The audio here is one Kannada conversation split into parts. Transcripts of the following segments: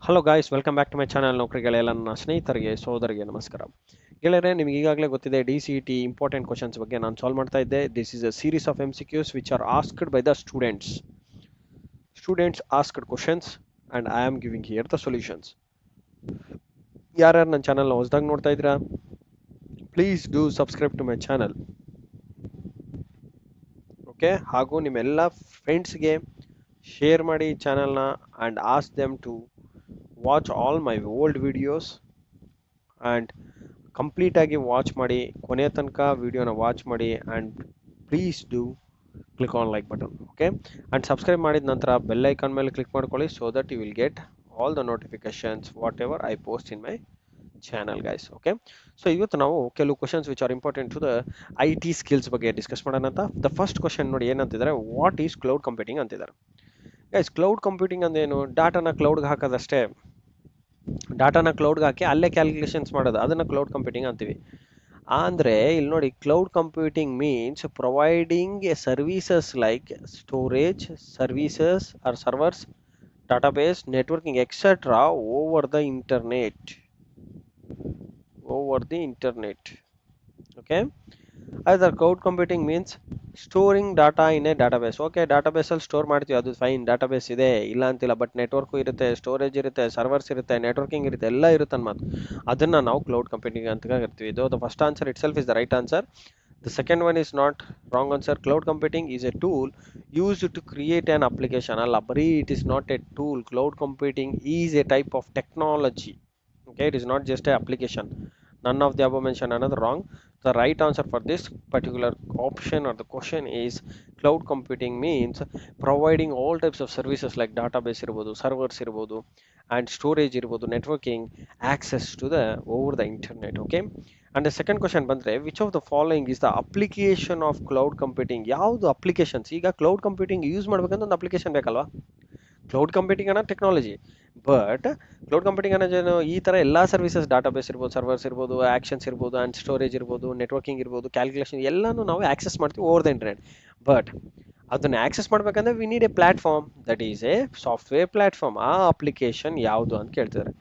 Hello guys, welcome back to my channel. ನೌಕರಿಗಳೆಲ್ಲ ನನ್ನ ಸ್ನೇಹಿತರಿಗೆ ಸೋದರಿಗೆ ನಮಸ್ಕಾರ. ಗೆಳೆಯರೆ, ನಿಮಗೆ ಈಗಾಗಲೇ ಗೊತ್ತಿದೆ DCET ಇಂಪಾರ್ಟೆಂಟ್ ಕ್ವಶನ್ಸ್ ಬಗ್ಗೆ ನಾನು ಸಾಲ್ವ್ ಮಾಡ್ತಾ ಇದ್ದೆ. This is a series of MCQs which are asked by the students asked questions and I am giving here the solutions. ಯಾರ್ಯಾರು ನನ್ನ ಚಾನಲ್ನ ಹೊಸದಾಗಿ ನೋಡ್ತಾ ಇದ್ದೀರಾ, please do subscribe to my channel. Okay, ಹಾಗೂ ನಿಮ್ಮೆಲ್ಲ ಫ್ರೆಂಡ್ಸ್ಗೆ ಶೇರ್ ಮಾಡಿ ಚಾನಲ್ನ and ask them to watch all my old videos and complete ಆಗಿ ವಾಚ್ ಮಾಡಿ, ಕೊನೆಯ ತನಕ ವಿಡಿಯೋನ ವಾಚ್ ಮಾಡಿ and please do click on like button. Okay, and subscribe ಮಾಡಿದ ನಂತರ ಬೆಲ್ ಐಕಾನ್ ಮೇಲೆ ಕ್ಲಿಕ್ ಮಾಡ್ಕೊಳ್ಳಿ, so that you will get all the notifications whatever I post in my channel guys. Okay, so ಇವತ್ತು ನಾವು ಕೆಲವು questions which are important to the IT skills ಬಗ್ಗೆ ಡಿಸ್ಕಸ್ ಮಾಡೋಣ ಅಂತ. ದ ಫಸ್ಟ್ ಕ್ವಶನ್ ನೋಡಿ ಏನಂತಿದ್ದಾರೆ, ವಾಟ್ ಈಸ್ ಕ್ಲೌಡ್ ಕಂಪ್ಯೂಟಿಂಗ್ ಅಂತಿದ್ದಾರೆ. ಗೈಸ್, ಕ್ಲೌಡ್ ಕಂಪ್ಯೂಟಿಂಗ್ ಅಂದೇನು? ಡಾಟಾನ ಕ್ಲೌಡ್ಗೆ ಹಾಕೋದಷ್ಟೇ. ಡಾಟಾನ ಕ್ಲೌಡ್ಗೆ ಹಾಕಿ ಅಲ್ಲೇ ಕ್ಯಾಲ್ಕುಲೇಷನ್ಸ್ ಮಾಡೋದು, ಅದನ್ನು ಕ್ಲೌಡ್ ಕಂಪ್ಯೂಟಿಂಗ್ ಅಂತೀವಿ. ಅಂದರೆ ಇಲ್ಲಿ ನೋಡಿ, cloud computing means providing a services like storage services or servers, database, networking, etc. over the internet. Okay, either cloud computing means storing data in a database. Okay, ಡಾಟಾಬೇಸಲ್ಲಿ ಸ್ಟೋರ್ ಮಾಡ್ತೀವಿ, ಅದು ಫೈನ್, ಡಾಟಾಬೇಸ್ ಇದೆ ಇಲ್ಲ ಅಂತಿಲ್ಲ. ಬಟ್ ನೆಟ್ವರ್ಕು ಇರುತ್ತೆ, ಸ್ಟೋರೇಜ್ ಇರುತ್ತೆ, ಸರ್ವರ್ಸ್ ಇರುತ್ತೆ, ನೆಟ್ವರ್ಕಿಂಗ್ ಇರುತ್ತೆ, ಎಲ್ಲ ಇರುತ್ತೆ ಅನ್ಮಾತು. ಅದನ್ನು ನಾವು ಕ್ಲೌಡ್ ಕಂಪ್ಯೂಟಿಂಗ್ ಅಂತ ಕರಿತೀವಿ. ಇದು the first answer it self is the right answer. The second one is not wrong answer. Cloud computing is a tool used to create an application. Alla bari it is not a tool. Cloud computing is a type of technology. Okay, it is not just a application. None of the above mentioned another wrong. The right answer for this particular option or the question is cloud computing means providing all types of services like database irbodu, servers irbodu, and storage irbodu, networking, access to the over the internet. Okay, and the second question ಬಂದ್ರೆ, which of the following is the application of cloud computing? ಯಾವುದು ಅಪ್ಲಿಕೇಶನ್ಸ್? ಈಗ ಕ್ಲೌಡ್ ಕಂಪ್ಯೂಟಿಂಗ್ ಯೂಸ್ ಮಾಡ್ಬೇಕಂತ ಒಂದು ಅಪ್ಲಿಕೇಶನ್ ಬೇಕಲ್ವಾ? ಕ್ಲೌಡ್ ಕಂಪ್ಯೂಟಿಂಗ್ ಅನ್ನೋ ಟೆಕ್ನಾಲಜಿ, ಬಟ್ ಕ್ಲೌಡ್ ಕಂಪ್ಯೂಟಿಂಗ್ ಅನ್ನೋದೇನು, ಈ ಥರ ಎಲ್ಲ ಸರ್ವಿಸಸ್, ಡಾಟಾಬೇಸ್ ಇರ್ಬೋದು, ಸರ್ವರ್ಸ್ ಇರ್ಬೋದು, ಆ್ಯಕ್ಷನ್ಸ್ ಇರ್ಬೋದು, ಆ್ಯಂಡ್ ಸ್ಟೋರೇಜ್ ಇರ್ಬೋದು, ನೆಟ್ವರ್ಕಿಂಗ್ ಇರ್ಬೋದು, ಕ್ಯಾಲ್ಕುಲೇಷನ್ ಎಲ್ಲನೂ ನಾವು ಆಕ್ಸೆಸ್ ಮಾಡ್ತೀವಿ ಓವರ್ ದ ಇಂಟರ್ನೆಟ್. ಬಟ್ ಅದನ್ನು ಆಕ್ಸೆಸ್ ಮಾಡಬೇಕಂದ್ರೆ we need A platform, that is A software platform. ಆ ಅಪ್ಲಿಕೇಶನ್ ಯಾವುದು ಅಂತ ಕೇಳ್ತಿದ್ದಾರೆ.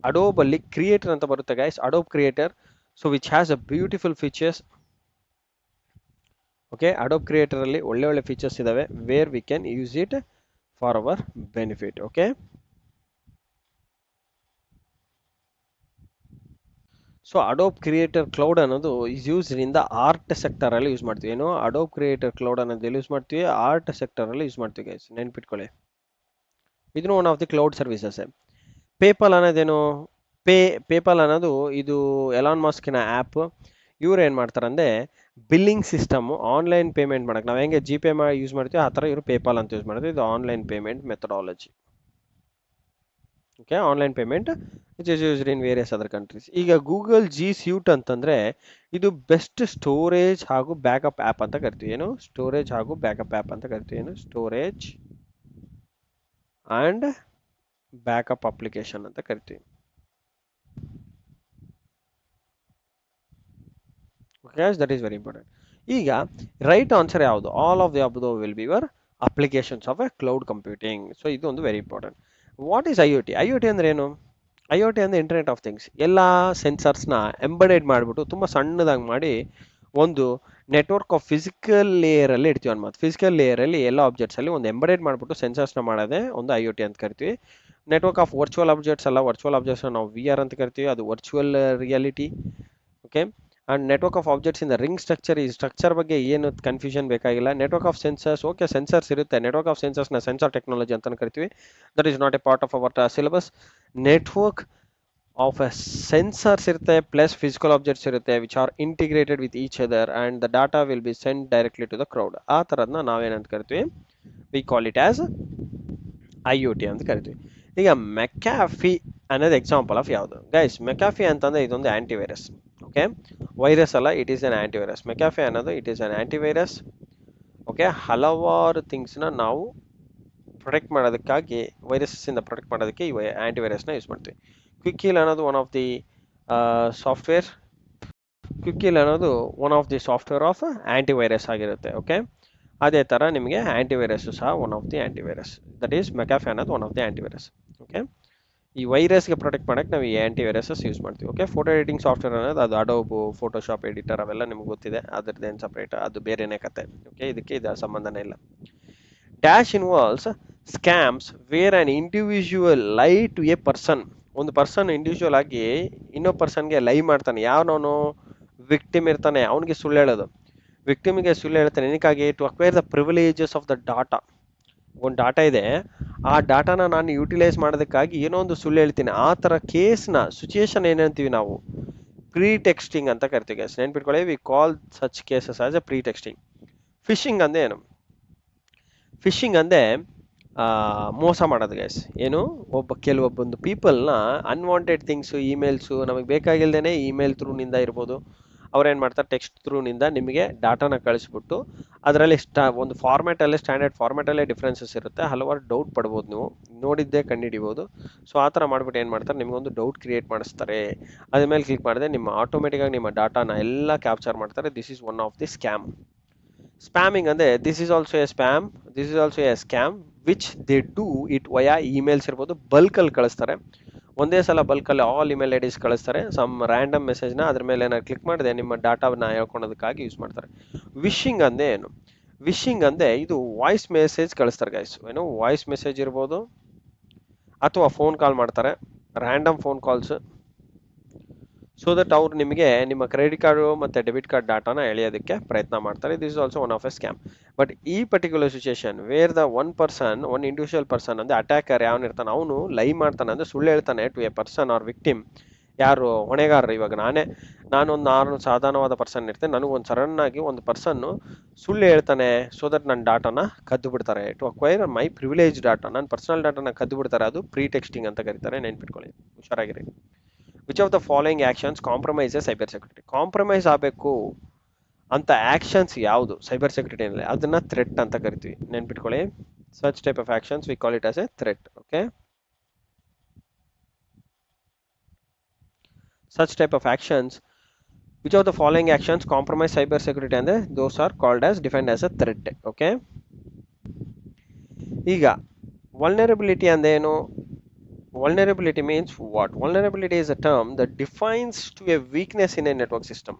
ಅಡೋಬ್ ಅಲ್ಲಿ ಕ್ರಿಯೇಟರ್ ಅಂತ ಬರುತ್ತೆ guys, adobe creator. So which has a beautiful features. Okay, Adobe Creator ಅಲ್ಲಿ ಒಳ್ಳೆ ಫೀಚರ್ಸ್ ಇದಾವೆ, where we can use it for our benefit. Okay, so Adobe Creator Cloud ಅನ್ನೋದು is use in the art sector ಅಲ್ಲಿ ಯೂಸ್ ಮಾಡ್ತೀವಿ. ಏನು, ಅಡೋಬ್ ಕ್ರಿಯೇಟರ್ ಕ್ಲೌಡ್ ಅನ್ನೋದು ಯೂಸ್ ಮಾಡ್ತೀವಿ, ಆರ್ಟ್ ಸೆಕ್ಟರ್ ಅಲ್ಲಿ ಯೂಸ್ ಮಾಡ್ತೀವಿ ಗೈಸ್, ನೆನ್ಪಿಟ್ಕೊಳ್ಳಿ. ಇದನ್ನು one of the cloud services. PayPal ಅನ್ನೋದೇನು, ಪೇಪಲ್ ಅನ್ನೋದು ಇದು ಎಲಾನ್ ಮಸ್ಕಿನ ಆ್ಯಪ್. ಇವ್ರು ಏನು ಮಾಡ್ತಾರಂದರೆ ಬಿಲ್ಲಿಂಗ್ ಸಿಸ್ಟಮು, ಆನ್ಲೈನ್ ಪೇಮೆಂಟ್ ಮಾಡೋಕ್ಕೆ ನಾವು ಹೆಂಗೆ GPay ಯೂಸ್ ಮಾಡ್ತೀವಿ ಆ ಥರ ಇವರು ಪೇಪಾಲ್ ಅಂತ ಯೂಸ್ ಮಾಡ್ತೀವಿ. ಇದು online payment methodology. Okay, online payment which is used in various other countries. ಈಗ ಗೂಗಲ್ G Suite ಅಂತಂದರೆ ಇದು ಬೆಸ್ಟ್ ಸ್ಟೋರೇಜ್ ಹಾಗೂ ಬ್ಯಾಕಪ್ ಆ್ಯಪ್ ಅಂತ ಕರಿತೀವಿ. ಏನು, ಸ್ಟೋರೇಜ್ ಹಾಗೂ ಬ್ಯಾಕಪ್ ಆ್ಯಪ್ ಅಂತ ಕರಿತೀವಿ. ಏನು, ಸ್ಟೋರೇಜ್ ಆ್ಯಂಡ್ ಬ್ಯಾಕಪ್ ಅಪ್ಲಿಕೇಶನ್ ಅಂತ ಕರಿತೀವಿ. Okay, that is very important. ಈಗ ರೈಟ್ ಆನ್ಸರ್ ಯಾವುದು? All of the above will be your applications of A cloud computing. So ಇದು ಒಂದು very important. What is IoT? IoT ಅಂದ್ರೆ ಏನು? IoT ಅಂದರೆ ಇಂಟರ್ನೆಟ್ ಆಫ್ ಥಿಂಗ್ಸ್. ಎಲ್ಲ ಸೆನ್ಸರ್ಸ್ನ ಎಂಬಡೆಡ್ ಮಾಡಿಬಿಟ್ಟು ತುಂಬ ಸಣ್ಣದಾಗಿ ಮಾಡಿ ಒಂದು ನೆಟ್ವರ್ಕ್ ಆಫ್ ಫಿಸಿಕಲ್ ಲೇಯರಲ್ಲಿ ಇಡ್ತೀವಿ ಅನ್ಮಾತು. ಫಿಸಿಕಲ್ ಲೇಯರಲ್ಲಿ ಎಲ್ಲ ಆಬ್ಜೆಕ್ಟ್ಸಲ್ಲಿ ಒಂದು ಎಂಬಡೆಡ್ ಮಾಡಿಬಿಟ್ಟು ಸೆನ್ಸರ್ಸ್ನ ಮಾಡೋದೇ ಒಂದು IoT ಅಂತ ಕರಿತೀವಿ. ನೆಟ್ವರ್ಕ್ ಆಫ್ ವರ್ಚುವಲ್ ಆಬ್ಜೆಕ್ಟ್ಸ್ ಅಲ್ಲ, ವರ್ಚುವಲ್ ಆಬ್ಜೆಕ್ಟ್ಸ್ನ ನಾವು VR ಅಂತ ಕರಿತೀವಿ, ಅದು virtual reality. Okay, and network of objects in the ring structure. ಈ ಸ್ಟ್ರಕ್ಚರ್ ಬಗ್ಗೆ ಏನು ಕನ್ಫ್ಯೂಷನ್ ಬೇಕಾಗಿಲ್ಲ. Network of sensors, okay, sensors ಇರುತ್ತೆ. ನೆಟ್ವರ್ಕ್ ಆಫ್ ಸೆನ್ಸರ್ಸ್ನ ಸೆನ್ಸಾರ್ ಟೆಕ್ನಾಲಜಿ ಅಂತ ಕರಿತೀವಿ. That is not A part of our syllabus. Network of A sensors ಇರುತ್ತೆ ಪ್ಲಸ್ ಫಿಸಿಕಲ್ ಆಬ್ಜೆಕ್ಟ್ಸ್ ಇರುತ್ತೆ which are integrated with each other and the data will be send directly to the crowd. ಆ ಥರದನ್ನ ನಾವೇನಂತ ಕರಿತೀವಿ? We call it as IoT ಅಂತ ಕರಿತೀವಿ. ಈಗ ಮೆಕ್ಯಾಫಿ ಅನ್ನೋದು ಎಕ್ಸಾಂಪಲ್ ಆಫ್ ಯಾವುದು ಗೈಸ್? ಮೆಕ್ಯಾಫಿ ಅಂತಂದರೆ ಇದೊಂದು ಆ್ಯಂಟಿವೈರಸ್. ಓಕೆ, ವೈರಸ್ ಅಲ್ಲ, it is an antivirus. McAfee ಅನ್ನೋದು it is an antivirus. Okay, ಹಲವಾರು ಥಿಂಗ್ಸ್ನ ನಾವು ಪ್ರೊಟೆಕ್ಟ್ ಮಾಡೋದಕ್ಕಾಗಿ, ವೈರಸ್ಸಿಂದ ಪ್ರೊಟೆಕ್ಟ್ ಮಾಡೋದಕ್ಕೆ ಈ ಆ್ಯಂಟಿವೈರಸ್ನ ಯೂಸ್ ಮಾಡ್ತೀವಿ. ಕ್ವಿಕ್ಕಿಲ್ ಅನ್ನೋದು one of the software. Quick Heal ಅನ್ನೋದು one of the software of antivirus ಆಗಿರುತ್ತೆ. ಓಕೆ, ಅದೇ ಥರ ನಿಮಗೆ ಆ್ಯಂಟಿವೈರಸ್ಸು ಸಹ one of the antivirus, that is McAfee ಅನ್ನೋದು one of the antivirus. Okay, ಈ ವೈರಸ್ಗೆ ಪ್ರೊಟೆಕ್ಟ್ ಮಾಡೋಕ್ಕೆ ನಾವು ಈ ಆ್ಯಂಟಿವೈರಸಸ್ ಯೂಸ್ ಮಾಡ್ತೀವಿ. ಓಕೆ, ಫೋಟೋ ಎಡಿಟಿಂಗ್ ಸಾಫ್ಟ್ವೇರ್ ಅನ್ನೋದು ಅದು ಅಡೋಬು, ಫೋಟೋಶಾಪ್ ಎಡಿಟರ್ ಅವೆಲ್ಲ ನಿಮ್ಗೆ ಗೊತ್ತಿದೆ, ಅದ್ರದ್ದೇನು ಸಪ್ರೇಟ್, ಅದು ಬೇರೆನೇ ಕತೆ. ಓಕೆ, ಇದಕ್ಕೆ ಇದರ ಸಂಬಂಧನೇ ಇಲ್ಲ. Dash involves scams where an individual lie to a person. ಒಂದು ಪರ್ಸನ್ ಇಂಡಿವಿಜುವಲ್ ಆಗಿ ಇನ್ನೊಬ್ಬ ಪರ್ಸನ್ಗೆ ಲೈ ಮಾಡ್ತಾನೆ. ಯಾವನವನು ವಿಕ್ಟಿಮ್ ಇರ್ತಾನೆ ಅವನಿಗೆ ಸುಳ್ಳು ಹೇಳೋದು. ವಿಕ್ಟಿಮ್ಗೆ ಸುಳ್ಳು ಹೇಳ್ತಾನೆ ಏನಕ್ಕಾಗಿ? To acquire the privileges of the data. ಒಂದು ಡಾಟಾ ಇದೆ, ಆ ಡಾಟಾನ ನಾನು ಯೂಟಿಲೈಸ್ ಮಾಡೋದಕ್ಕಾಗಿ ಏನೋ ಒಂದು ಸುಳ್ಳು ಹೇಳ್ತೀನಿ. ಆ ಥರ ಕೇಸ್ನ ಸಿಚುಯೇಷನ್ ಏನಂತೀವಿ ನಾವು? ಪ್ರೀ ಟೆಕ್ಸ್ಟಿಂಗ್ ಅಂತ ಕರಿತೀವಿ ಗೈಸ್, ನೆನ್ಪಿಟ್ಕೊಳ್ಳಿ. We call such cases as a pretexting. Phishing ಅಂದ್ರೆ ಏನು? ಫಿಶಿಂಗ್ ಅಂದರೆ ಮೋಸ ಮಾಡೋದು ಗೈಸ್. ಏನು? ಕೆಲವೊಬ್ಬೊಂದು ಪೀಪಲ್ನ ಅನ್ವಾಂಟೆಡ್ ಥಿಂಗ್ಸು, ಇಮೇಲ್ಸು, ನಮಗೆ ಬೇಕಾಗಿಲ್ದೇ ಇಮೇಲ್ ಥ್ರೂನಿಂದ ಇರ್ಬೋದು, ಅವ್ರೇನು ಮಾಡ್ತಾರೆ, ಟೆಕ್ಸ್ಟ್ ಥ್ರೂನಿಂದ ನಿಮಗೆ ಡಾಟಾನ ಕಳಿಸ್ಬಿಟ್ಟು ಅದರಲ್ಲಿ ಒಂದು ಫಾರ್ಮ್ಯಾಟಲ್ಲೇ, ಸ್ಟ್ಯಾಂಡರ್ಡ್ ಫಾರ್ಮ್ಯಾಟಲ್ಲೇ ಡಿಫ್ರೆನ್ಸಸ್ ಇರುತ್ತೆ. ಹಲವಾರು ಡೌಟ್ ಪಡ್ಬೋದು, ನೀವು ನೋಡಿದ್ದೇ ಕಂಡುಹಿಡಿಬೋದು. ಸೊ ಆ ಥರ ಮಾಡ್ಬಿಟ್ಟು ಏನು ಮಾಡ್ತಾರೆ, ನಿಮಗೊಂದು ಡೌಟ್ ಕ್ರಿಯೇಟ್ ಮಾಡಿಸ್ತಾರೆ. ಅದ್ರ ಮೇಲೆ ಕ್ಲಿಕ್ ಮಾಡಿದ್ರೆ ನಿಮ್ಮ ಆಟೋಮೆಟಿಕ್ಕಾಗಿ ನಿಮ್ಮ ಡಾಟಾನ ಎಲ್ಲ ಕ್ಯಾಪ್ಚರ್ ಮಾಡ್ತಾರೆ. This is one of the scam. Spamming ಅಂದರೆ this is also a spam, this is also a scam which they do it via emails ಇರ್ಬೋದು. ಬಲ್ಕಲ್ಲಿ ಕಳಿಸ್ತಾರೆ, ಒಂದೇ ಸಲ ಬಲ್ಕಲ್ಲಿ ಆಲ್ ಇಮೇಲ್ ಐ ಡಿಸ್ ಕಳಿಸ್ತಾರೆ. ಸಮ್ ರ್ಯಾಂಡಮ್ ಮೆಸೇಜ್ನ ಅದ್ರ ಮೇಲೆ ಏನಾದ್ರು ಕ್ಲಿಕ್ ಮಾಡಿದೆ ನಿಮ್ಮ ಡಾಟಾನ ಹೇಳ್ಕೊಳೋದಕ್ಕಾಗಿ ಯೂಸ್ ಮಾಡ್ತಾರೆ. ವಿಶಿಂಗ್ ಅಂದರೆ ಏನು? ವಿಶಿಂಗ್ ಅಂದರೆ ಇದು ವಾಯ್ಸ್ ಮೆಸೇಜ್ ಕಳಿಸ್ತಾರೆ ಗೈಸ್. ಏನು? ವಾಯ್ಸ್ ಮೆಸೇಜ್ ಇರ್ಬೋದು ಅಥವಾ ಫೋನ್ ಕಾಲ್ ಮಾಡ್ತಾರೆ, random phone calls, so that ಅವ್ರು ನಿಮಗೆ ನಿಮ್ಮ ಕ್ರೆಡಿಟ್ ಕಾರ್ಡು ಮತ್ತು ಡೆಬಿಟ್ ಕಾರ್ಡ್ ಡಾಟಾನ ಎಳೆಯೋದಕ್ಕೆ ಪ್ರಯತ್ನ ಮಾಡ್ತಾರೆ. This is also one of a scam. But ಈ particular situation where the one individual person ಅಂದರೆ ಅಟ್ಯಾಕರ್ ಯಾವನಿರ್ತಾನೆ ಅವನು ಲೈ ಮಾಡ್ತಾನೆ, ಅಂದರೆ ಸುಳ್ಳು ಹೇಳ್ತಾನೆ to a person or victim. ಯಾರು ಹೊಣೆಗಾರರು? ಇವಾಗ ನಾನೊಂದು ಸಾಧಾರಣವಾದ ಪರ್ಸನ್ ಇರ್ತೇನೆ, ನನಗೊಂದು ಸಡನ್ನಾಗಿ ಒಂದು ಪರ್ಸನ್ನು ಸುಳ್ಳು ಹೇಳ್ತಾನೆ, ಸೊ ದಟ್ ನನ್ನ ಡಾಟಾನ ಕದ್ದು ಬಿಡ್ತಾರೆ. To acquire my privilege data, ನನ್ನ ಪರ್ಸನಲ್ ಡಾಟಾನ ಕದ್ದು ಬಿಡ್ತಾರೆ. ಅದು ಪ್ರೀ ಟೆಕ್ಸ್ಟಿಂಗ್ ಅಂತ ಕರೀತಾರೆ, ನೆನ್ಪಿಟ್ಕೊಳ್ಳಿ, ಹುಷಾರಾಗಿರಿ. Which of the following actions compromises cyber security? Compromise ಆಗಬೇಕು ಅಂತ ಆ್ಯಕ್ಷನ್ಸ್ ಯಾವುದು ಸೈಬರ್ ಸೆಕ್ಯೂರಿಟಿನಲ್ಲಿ? ಅದನ್ನು ಥ್ರೆಟ್ ಅಂತ ಕರಿತೀವಿ, ನೆನ್ಪಿಟ್ಕೊಳ್ಳಿ. Such type of actions V call it as A threat. Okay, such type of actions, which of the following actions compromise cyber security, and those are called as defined as a threat. Okay, ಈಗ vulnerability ಅಂದ್ರೆ ಏನು? Vulnerability means what? Vulnerability is a term that defines to a weakness in a network system.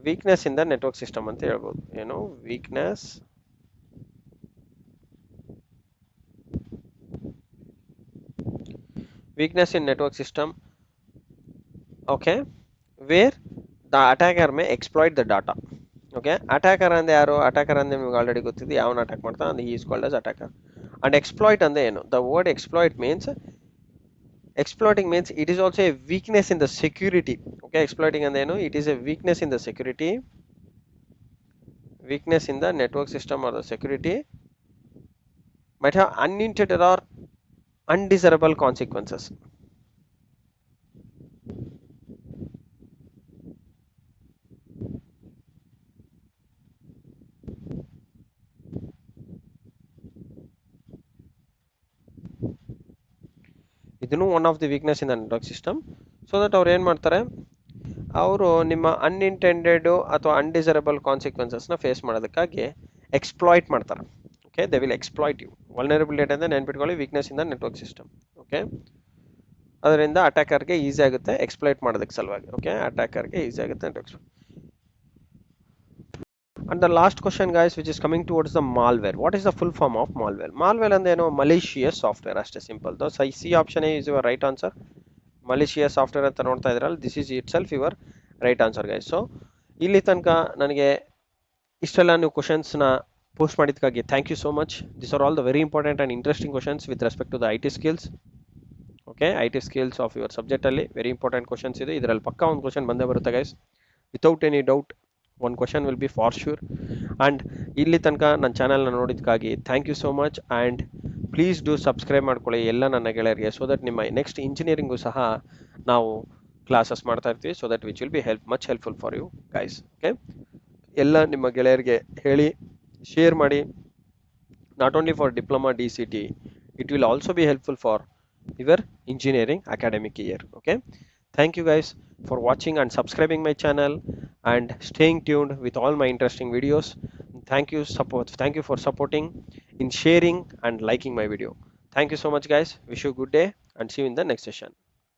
Weakness in the network system ಅಂತ ಹೇಳ್ಬೋದು. ಏನು? weakness in network system. Okay, where the attacker may exploit the data. Okay, attacker ಅಂದ್ರೆ ಯಾರು? ಅಟ್ಯಾಕರ್ ಅಂದ್ರೆ ನಿಮಗೆ ಆಲ್ರೆಡಿ ಗೊತ್ತಿದೆ, ಯಾವನ ಅಟ್ಯಾಕ್ ಮಾಡ್ತಾನೆ ಅಂದ್ರೆ he is called as attacker. And exploit ಅಂದ್ರೆ ಏನು? The word exploit means, exploiting means it is also a weakness in the security. Okay, exploiting ಅಂದ್ರೆ ಏನು? It is a weakness in the security, weakness in the network system or the security, might have unintended or undesirable consequences. ಇದನ್ನು one of the weakness in the network system. So that ಅವ್ರು ಏನು ಮಾಡ್ತಾರೆ, ಅವರು ನಿಮ್ಮ ಅನ್ಇಂಟೆಂಡೆಡ್ ಅಥವಾ ಅನ್ಡಿಸರಬಲ್ ಕಾನ್ಸಿಕ್ವೆನ್ಸಸ್ನ ಫೇಸ್ ಮಾಡೋದಕ್ಕಾಗಿ ಎಕ್ಸ್ಪ್ಲಾಯ್ಟ್ ಮಾಡ್ತಾರೆ. Okay, they will exploit you. Vulnerability ಅಂದರೆ ನೆನ್ಪಿಟ್ಕೊಳ್ಳಿ, weakness in the network system. Okay, ಅದರಿಂದ ಅಟ್ಯಾಕರ್ಗೆ ಈಸಿ ಆಗುತ್ತೆ ಎಕ್ಸ್ಪ್ಲಾಯ್ಟ್ ಮಾಡೋದಕ್ಕೆ ಸಲುವಾಗಿ. ಓಕೆ, ಅಟ್ಯಾಕರ್ಗೆ ಈಸಿ ಆಗುತ್ತೆ network. And the last question guys, which is coming towards the malware. What is the full form of malware? Malware ಅಂದ್ರೆ ಏನು? malicious software, ಅಷ್ಟೇ simple. So C option is your right answer. malicious software ಅಂತ ನೋಡ್ತಾ ಇದ್ರಲ್ಲ, this is itself your right answer guys. So ಇಲ್ಲಿ ತನಕ ನನಗೆ ಇಷ್ಟೆಲ್ಲ ನೀವು ಕ್ವಶನ್ಸ್ನ ಪೋಸ್ಟ್ ಮಾಡಿದ್ದಕ್ಕಾಗಿ thank you so much. This are all the very important and interesting questions with respect to the IT skills. Okay, IT skills of your ಸಬ್ಜೆಕ್ಟಲ್ಲಿ ವೆರಿ ಇಂಪಾರ್ಟೆಂಟ್ ಕ್ವಶನ್ಸ್ ಇದೆ. ಇದರಲ್ಲಿ ಪಕ್ಕ ಒಂದು ಕ್ವಶನ್ ಬಂದೇ ಬರುತ್ತೆ guys, without any doubt. one question will be for sure. And ಇಲ್ಲಿ ತನಕ ನನ್ನ ಚಾನಲ್ನ ನೋಡಿದ್ದಕ್ಕಾಗಿ thank you so much. And please do subscribe ಮಾಡ್ಕೊಳ್ಳಿ ಎಲ್ಲ ನನ್ನ ಗೆಳೆಯರಿಗೆ, ಸೊ ದಟ್ ನಿಮ್ಮ ನೆಕ್ಸ್ಟ್ ಇಂಜಿನಿಯರಿಂಗು ಸಹ ನಾವು ಕ್ಲಾಸಸ್ ಮಾಡ್ತಾ ಇರ್ತೀವಿ, so that which will be much helpful for you guys. Okay, ಎಲ್ಲ ನಿಮ್ಮ ಗೆಳೆಯರಿಗೆ ಹೇಳಿ, ಶೇರ್ ಮಾಡಿ. Not only for diploma DCT, it will also be helpful for your engineering academic year. Okay, thank you guys for watching and subscribing my channel and staying tuned with all my interesting videos. Thank you for supporting in sharing and liking my video. Thank you so much guys. Wish you a good day and see you in the next session.